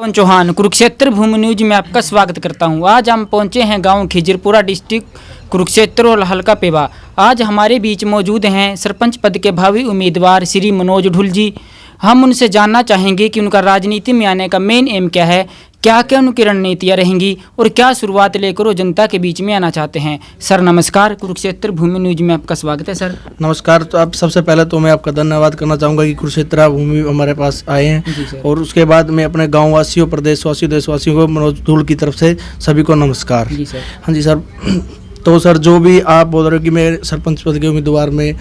चौहान कुरुक्षेत्र भूमि news में आपका स्वागत करता हूं। आज हम पहुंचे हैं गांव खिजरपुरा डिस्ट्रिक्ट कुरुक्षेत्र और हल्का पेवा। आज हमारे बीच मौजूद हैं सरपंच पद के भावी उम्मीदवार श्री मनोज ढुल जी। हम उनसे जानना चाहेंगे कि उनका राजनीति में आने का मेन एम क्या है, क्या क्या उनकी रणनीतियाँ रहेंगी और क्या शुरुआत लेकर वो जनता के बीच में आना चाहते हैं। सर नमस्कार, कुरुक्षेत्र भूमि न्यूज में आपका स्वागत है। सर नमस्कार। तो आप सबसे पहले तो मैं आपका धन्यवाद करना चाहूँगा कि कुरुक्षेत्र भूमि हमारे पास आए हैं, और उसके बाद मैं अपने गाँव वासियों, प्रदेशवासियों, देशवासियों को मनोज ढुल की तरफ से सभी को नमस्कार। जी सर। हाँ जी सर। तो सर, जो भी आप बोल रहे हो कि मैं सरपंच पद के उम्मीदवार में,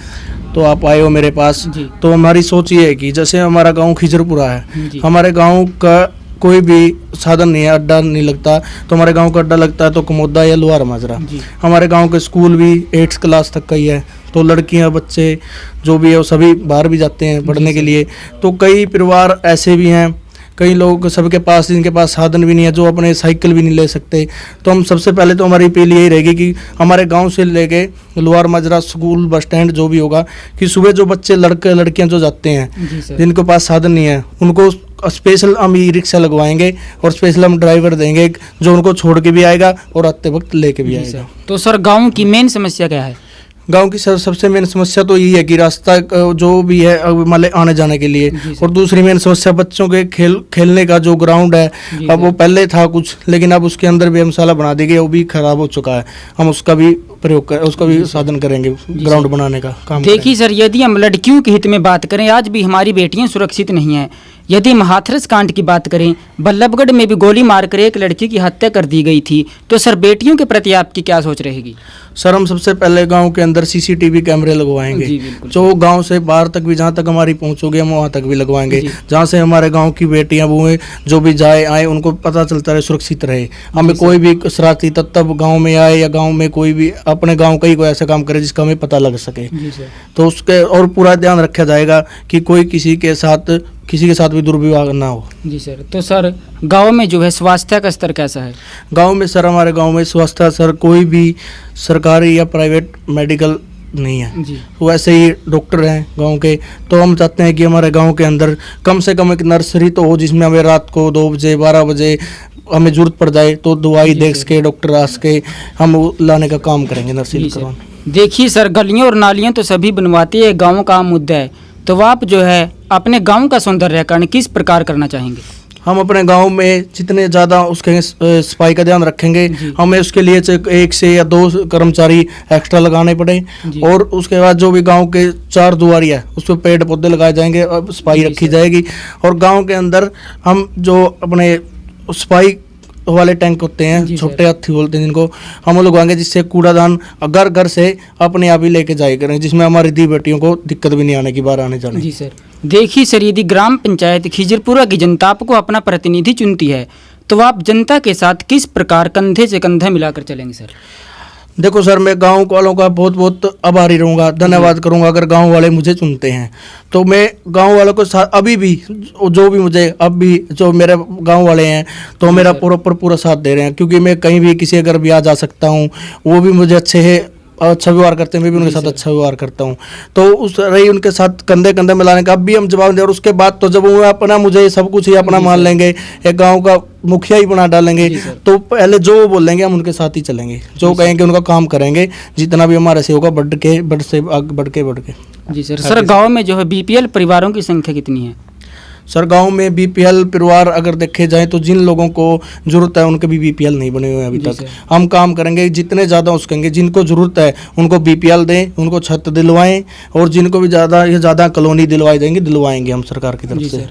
तो आप आए हो मेरे पास, तो हमारी सोच ये है कि जैसे हमारा गांव खिजरपुरा है, हमारे गांव का कोई भी साधन नहीं है, अड्डा नहीं लगता। तो हमारे गांव का अड्डा लगता है तो कमोदा या लोहार माजरा। हमारे गांव के स्कूल भी 8th क्लास तक का ही है, तो लड़कियां बच्चे जो भी है वो सभी बाहर भी जाते हैं पढ़ने के लिए। तो कई परिवार ऐसे भी हैं, कई लोग सबके पास जिनके पास साधन भी नहीं है, जो अपने साइकिल भी नहीं ले सकते। तो हम सबसे पहले तो हमारी अपील यही रहेगी कि हमारे गांव से लेके लोहार माजरा स्कूल, बस स्टैंड जो भी होगा, कि सुबह जो बच्चे लड़के लड़कियां जो जाते हैं जिनके पास साधन नहीं है, उनको स्पेशल हम ई रिक्शा लगवाएंगे और स्पेशल हम ड्राइवर देंगे जो उनको छोड़ के भी आएगा और आते वक्त लेके भी आएगा। तो सर गाँव की मेन समस्या क्या है? गांव की सबसे मेन समस्या तो यही है कि रास्ता जो भी है मान आने जाने के लिए, और दूसरी मेन समस्या बच्चों के खेलने का जो ग्राउंड है, अब वो पहले था कुछ, लेकिन अब उसके अंदर व्यायामशाला बना दी गई, वो भी खराब हो चुका है। हम उसका भी प्रयोग कर, उसका भी साधन करेंगे, ग्राउंड बनाने का काम। देखिए सर, यदि हम लड़कियों के हित में बात करें, आज भी हमारी बेटियां सुरक्षित नहीं हैं। यदि हम हाथरस कांड की बात करें, बल्लभगढ़ में भी गोली मारकर एक लड़की की हत्या कर दी गई थी। तो सर बेटियों के प्रति आपकी क्या सोच रहेगी? सर, हम सबसे पहले गांव के अंदर CCTV कैमरे लगवाएंगे, जो गांव से बाहर तक भी, जहां तक हमारी पहुंच होगी हम वहां तक भी लगवाएंगे, जहां से हमारे गांव की बेटियां बुएं जो भी जाए आए उनको पता चलता रहे, सुरक्षित रहे। हमें कोई भी शरारती तत्व गाँव में आए या गाँव में कोई भी अपने गाँव का ही कोई ऐसा काम करे जिसका हमें पता लग सके, तो उसके और पूरा ध्यान रखा जाएगा कि कोई किसी के साथ भी दुर्व्यवहार ना हो। जी सर। तो सर गांव में जो है स्वास्थ्य का स्तर कैसा है? गांव में सर, हमारे गांव में स्वास्थ्य सर कोई भी सरकारी या प्राइवेट मेडिकल नहीं है जी। वैसे ही डॉक्टर हैं गांव के। तो हम चाहते हैं कि हमारे गांव के अंदर कम से कम एक नर्सरी तो हो, जिसमें हमें रात को 2 बजे 12 बजे हमें जरूरत पड़ जाए तो दवाई देख के, डॉक्टर आस के हम लाने का काम करेंगे नर्सरी करवाने। देखिए सर, गलियाँ और नालियाँ तो सभी बनवाती है, गाँव का मुद्दा है। तो आप जो है अपने गांव का सौंदर्यीकरण किस प्रकार करना चाहेंगे? हम अपने गांव में जितने ज़्यादा उसके सफाई का ध्यान रखेंगे, हमें उसके लिए 1 से या 2 कर्मचारी एक्स्ट्रा लगाने पड़े, और उसके बाद जो भी गांव के 4 दुआरी है उस पर पेड़ पौधे लगाए जाएंगे और सफाई रखी जाएगी। और गांव के अंदर हम जो अपने सफाई वाले टैंक होते हैं, छोटे हाथी बोलते हैं जिनको, हम लगवाएंगे, जिससे कूड़ादान घर घर से अपने आप ही लेके जाए करें, जिसमें हमारी दी बेटियों को दिक्कत भी नहीं आने की, बाहर आने जाने। जी सर। देखिए सर, यदि ग्राम पंचायत खिजरपुरा की जनता आपको अपना प्रतिनिधि चुनती है, तो आप जनता के साथ किस प्रकार कंधे से कंधा मिलाकर चलेंगे? सर देखो सर, मैं गांव वालों का बहुत बहुत आभारी रहूँगा, धन्यवाद करूँगा अगर गांव वाले मुझे चुनते हैं। तो मैं गांव वालों को साथ अभी भी जो भी मुझे अब भी जो मेरे गांव वाले हैं तो मेरा पूरा साथ दे रहे हैं, क्योंकि मैं कहीं भी किसी अगर भी आ जा सकता हूँ, वो भी मुझे अच्छा व्यवहार करते हैं, मैं भी उनके साथ अच्छा व्यवहार करता हूँ। तो उस रही उनके साथ कंधे कंधे मिलाने का अब भी हम जवाब दें। और उसके बाद तो जब वो अपना मुझे सब कुछ ही अपना मान लेंगे, एक गांव का मुखिया ही बना डालेंगे, तो पहले जो वो बोलेंगे हम उनके साथ ही चलेंगे, जो कहेंगे उनका काम करेंगे, जितना भी हमारे से होगा बढ़ के। जी सर। सर गाँव में जो है BPL परिवारों की संख्या कितनी है? सर गांव में BPL परिवार अगर देखे जाए तो जिन लोगों को जरूरत है उनके भी BPL नहीं बने हुए हैं अभी तक। हम काम करेंगे, जितने ज़्यादा उसकेंगे, जिनको जरूरत है उनको BPL दें, उनको छत दिलवाएं, और जिनको भी ज़्यादा कॉलोनी दिलवाएंगे हम सरकार की तरफ से।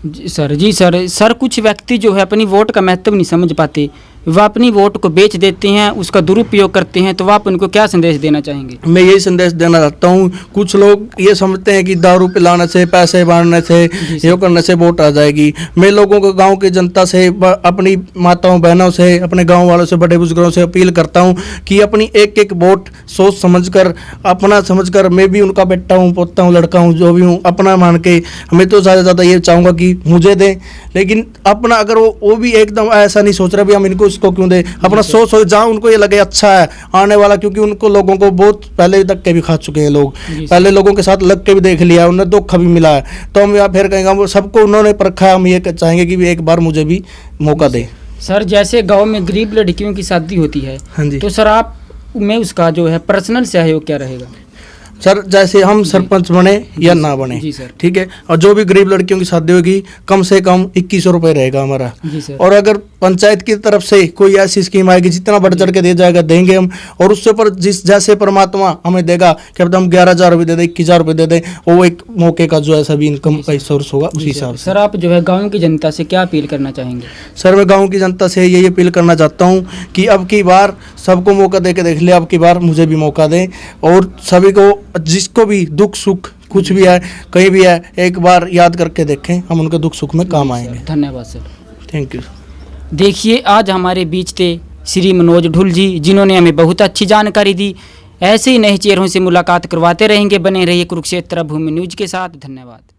जी सर। सर कुछ व्यक्ति जो है अपनी वोट का महत्व नहीं समझ पाते, वह अपनी वोट को बेच देते हैं, उसका दुरुपयोग करते हैं, तो आप उनको क्या संदेश देना चाहेंगे? मैं यही संदेश देना चाहता हूँ, कुछ लोग ये समझते हैं कि दारू पिलाने से, पैसे बांटने से, ये करने से वोट आ जाएगी। मैं लोगों को, गांव की जनता से, अपनी माताओं बहनों से, अपने गांव वालों से, बड़े बुजुर्गों से अपील करता हूँ कि अपनी एक वोट सोच समझकर, अपना समझकर, मैं भी उनका बेटा हूँ, पोता हूँ, लड़का हूँ, जो भी हूँ, अपना मान के, मैं तो ज़्यादा ये चाहूँगा कि मुझे दें, लेकिन अपना अगर वो भी एकदम ऐसा नहीं सोच रहा भी हम इनको उसको क्यों दे, अपना सोच हो जहाँ उनको ये लगे अच्छा है आने वाला, क्योंकि उनको लोगों को बहुत पहले धक्के भी खा चुके हैं लोग, पहले लोगों के साथ लग के भी देख लिया, उन्हें धोखा भी मिला है। तो हम यहाँ फिर कहेंगे हम सबको उन्होंने परखा है, हम ये चाहेंगे कि एक बार मुझे भी मौका दे। सर जैसे गांव में गरीब लड़कियों की शादी होती है, हाँ जी। तो सर आप में उसका जो है पर्सनल सहयोग क्या रहेगा? सर जैसे हम सरपंच बने या ना बने, जी सर। ठीक है, और जो भी गरीब लड़कियों की शादी होगी कम से कम 2100 रुपये रहेगा हमारा। जी सर। और अगर पंचायत की तरफ से कोई ऐसी स्कीम आएगी जितना बढ़ चढ़ के दिया जाएगा देंगे हम, और उससे ऊपर जिस जैसे परमात्मा हमें देगा कि अब हम 11,000 रुपये दे दें, 21,000 रुपये दे दें, वो एक मौके का जो ऐसा भी इनकम का सोर्स होगा उसी हिसाब से। सर आप जो है गाँव की जनता से क्या अपील करना चाहेंगे? सर मैं गाँव की जनता से यही अपील करना चाहता हूँ कि अब की बार सबको मौका दे के देख ले, अब की बार मुझे भी मौका दें, और सभी को जिसको भी दुख सुख कुछ भी है कहीं भी है एक बार याद करके देखें, हम उनके दुख सुख में काम आएंगे। धन्यवाद सर। Thank you. देखिए आज हमारे बीच थे श्री मनोज ढुल जी, जिन्होंने हमें बहुत अच्छी जानकारी दी। ऐसे ही नए चेहरों से मुलाकात करवाते रहेंगे, बने रहिए कुरुक्षेत्र भूमि न्यूज के साथ। धन्यवाद।